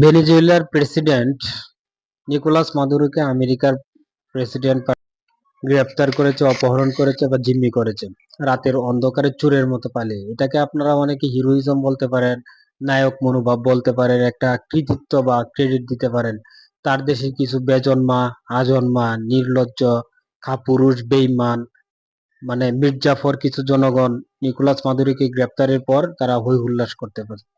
ভেনেজুয়েলার president Nicolas মাদুরোকে আমেরিকার president গ্রেপ্তার করেছে, অপহরণ করেছে বা জিম্মি করেছে রাতের অন্ধকারে চোরের মতো পালিয়ে। এটাকে আপনারা অনেকে হিরোইজম বলতে পারেন, নায়ক মনোভাব বলতে পারেন, একটা কৃতিত্ব বা ক্রেডিট দিতে পারেন। তার দেশে কিছু বেজন্মা, আজন্মা, নির্লজ্জ, কাপুরুষ, বেইমান মানে মির্জাফর কিছু জনগণ নিকোলাস মাদুরোকে গ্রেপ্তারের পর তারা হই হুল্লাস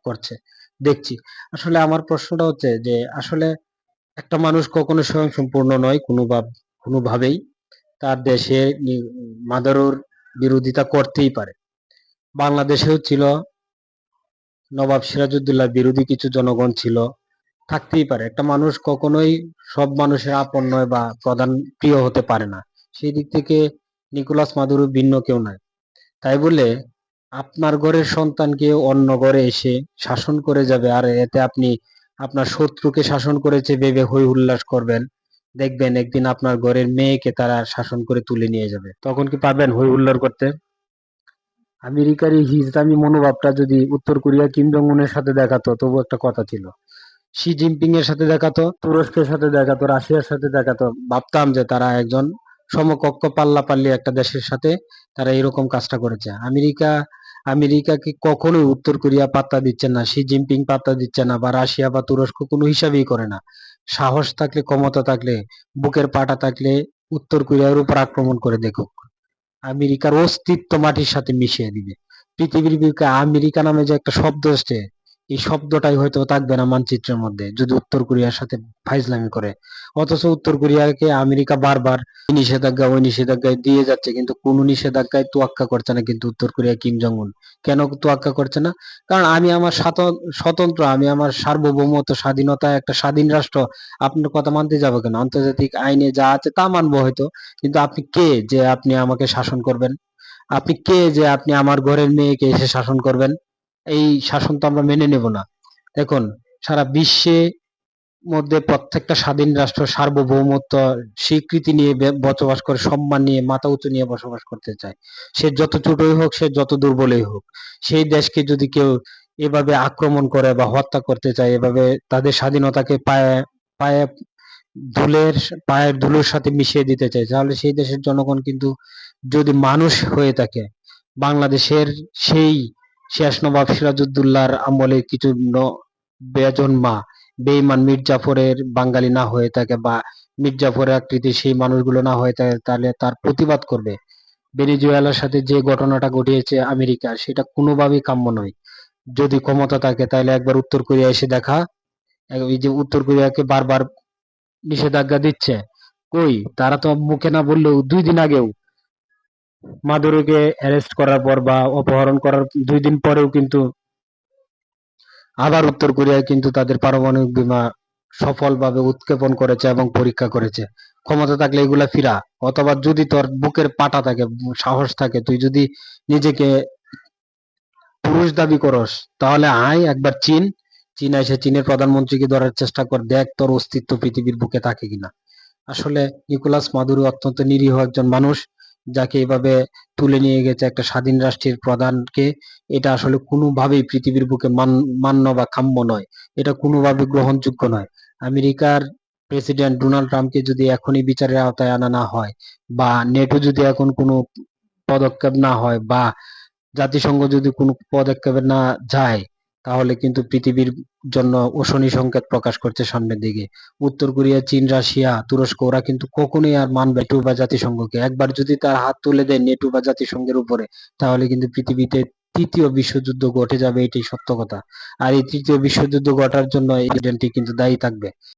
করছে দেখছি। আসলে আমার প্রশ্নটা হচ্ছে যে আসলে একটা মানুষ কখনো স্বয়ংসম্পূর্ণ নয় কোনোভাবেই। তার দেশে মাদারোর বিরোধিতা করতেই পারে। বাংলাদেশেও ছিল, নবাব সিরাজউদ্দৌলার বিরোধী কিছু জনগণ ছিল, থাকতেই পারে। একটা মানুষ কখনোই সব মানুষের আপন নয় বা প্রধান প্রিয় হতে পারে না। সেই দিক থেকে নিকোলাস মাদুরো ভিন্ন কেউ নয়। তাই বলে আপনার ঘরের সন্তানকে অন্য ঘরে এসে শাসন করে যাবে, আর এতে আপনি আপনার শত্রুকে শাসন করেছে ভেবে হই হুল্লাস করবেন, দেখবেন একদিন আপনার ঘরের মেয়েকে তারা শাসন করে তুলে নিয়ে যাবে। তখন কি পারবেন হই হুল্লোড় করতে? আমেরিকার এই হিজড়ামি মনোভাবটা যদি উত্তর কোরিয়া কিম জং উনের সাথে দেখাতো তবু একটা কথা ছিল, শি জিনপিং এর সাথে দেখাতো, তুরস্কের সাথে দেখাতো, রাশিয়ার সাথে দেখাতো, ভাবতাম যে তারা একজন সমকক্ষ পাল্লাপাল্লি একটা দেশের সাথে তারা এরকম কাজটা করেছে। আমেরিকাকে কখনোই উত্তর কোরিয়া পাত্তা দিচ্ছে না, শি জিনপিং পাত্তা দিচ্ছে না, বা রাশিয়া বা তুরস্ক কোনো হিসাবেই করে না। সাহস থাকলে, ক্ষমতা থাকলে, বুকের পাটা থাকলে উত্তর কোরিয়ার উপর আক্রমণ করে দেখুক। আমেরিকার অস্তিত্ব মাটির সাথে মিশিয়ে দিবে। পৃথিবীর বুকে আমেরিকা নামে যে একটা শব্দ আসছে, এই শব্দটাই হয়তো থাকবে না মানচিত্রের মধ্যে যদি উত্তর কোরিয়ার সাথে ফাইজলামি করে। অথচ উত্তর কোরিয়াকে আমেরিকা বারবার নিষেধাজ্ঞা ওই নিষেধাজ্ঞায় দিয়ে যাচ্ছে, কিন্তু কোনো নিষেধাজ্ঞায় তোয়াক্কা করছে না কিন্তু উত্তর কোরিয়া কিম জং উন। কেন তোয়াক্কা করছে না? কারণ আমি আমার স্বতন্ত্র, আমি আমার সার্বভৌমত্ব, স্বাধীনতা, একটা স্বাধীন রাষ্ট্র, আপনার কথা মানতে যাবো কেন? আন্তর্জাতিক আইনে যা আছে তা মানবো হয়তো, কিন্তু আপনি কে যে আপনি আমাকে শাসন করবেন? আপনি কে যে আপনি আমার ঘরের মেয়েকে এসে শাসন করবেন? এই শাসন তো আমরা মেনে নেব না। দেখুন, সারা বিশ্বে মধ্যে প্রত্যেকটা স্বাধীন রাষ্ট্র সার্বভৌমত্ব স্বীকৃতি নিয়ে বসবাস করে, সম্মান নিয়ে, মাথা উঁচু নিয়ে বসবাস করতে চায়। সে যত ছোটই হোক, সে যত দুর্বলই হোক। সেই দেশকে যদি কেউ এভাবে আক্রমণ করে বা হত্যা করতে চায়, এভাবে তাদের স্বাধীনতাকে পায়ে ধুলের পায়ের ধুলোর সাথে মিশিয়ে দিতে চায়, তাহলে সেই দেশের জনগণ কিন্তু, যদি মানুষ হয়ে থাকে, বাংলাদেশের সেই শেষ নবাব সিরাজউদ্দৌলার আমলে কিছু বেজন্মা বেঈমান মির্জাফরের বাঙালি না হয়ে থাকে, বা মির্জাফরের আকৃতির সেই মানুষগুলো না হয়ে থাকে, তাহলে তার প্রতিবাদ করবে। ভেনেজুয়েলার সাথে যে ঘটনাটা ঘটিয়েছে আমেরিকার, সেটা কোনোভাবেই কাম্য নয়। যদি ক্ষমতা থাকে তাহলে একবার উত্তর কোরিয়া এসে দেখা। এই যে উত্তর কোরিয়াকে বারবার নিষেধাজ্ঞা দিচ্ছে, কই তারা তো মুখে না বললেও 2 দিন আগেও মাদুরোকে অ্যারেস্ট করার পর বা অপহরণ করার 2 দিন পরেও কিন্তু আবার উত্তর কোরিয়া কিন্তু তাদের পারমাণবিক বোমা সফলভাবে উৎক্ষেপণ করেছে এবং পরীক্ষা করেছে। ক্ষমতা থাকলে এগুলা ফিরা, অথবা যদি তোর বুকের পাটা থাকে, সাহস থাকে, তুই যদি নিজেকে পুরুষ দাবি করস, তাহলে আয় একবার চীন এসে চীনের প্রধানমন্ত্রীকে ধরার চেষ্টা কর, দেখ তোর অস্তিত্ব পৃথিবীর বুকে থাকে কিনা। আসলে নিকোলাস মাদুরো অত্যন্ত নিরীহ একজন মানুষ, যাকে এভাবে তুলে নিয়ে গেছে একটা স্বাধীন রাষ্ট্রের প্রধানকে। এটা আসলে কোনোভাবেই পৃথিবীর বুকে মান্য বা কাম্য নয়। এটা কোনোভাবে গ্রহণযোগ্য নয়। আমেরিকার প্রেসিডেন্ট ডোনাল্ড ট্রাম্পকে যদি এখনই বিচারের আওতায় আনা না হয়, বা নেটো যদি এখন কোনো পদক্ষেপ না হয়, বা জাতিসংঘ যদি কোনো পদক্ষেপে না যায়, তাহলে কিন্তু পৃথিবীর জন্য অশনি সংকেত প্রকাশ করছে সামনের দিকে। উত্তর কোরিয়া, চীন, রাশিয়া, তুরস্ক ওরা কিন্তু কখনোই আর মানবে নেটো বা জাতিসংঘকে। একবার যদি তার হাত তুলে দেয় নেটো বা জাতিসংঘের উপরে, তাহলে কিন্তু পৃথিবীতে তৃতীয় বিশ্বযুদ্ধ ঘটে যাবে, এটাই সত্য কথা। আর এই তৃতীয় বিশ্বযুদ্ধ ঘটার জন্য এই প্রেসিডেন্টই কিন্তু দায়ী থাকবে।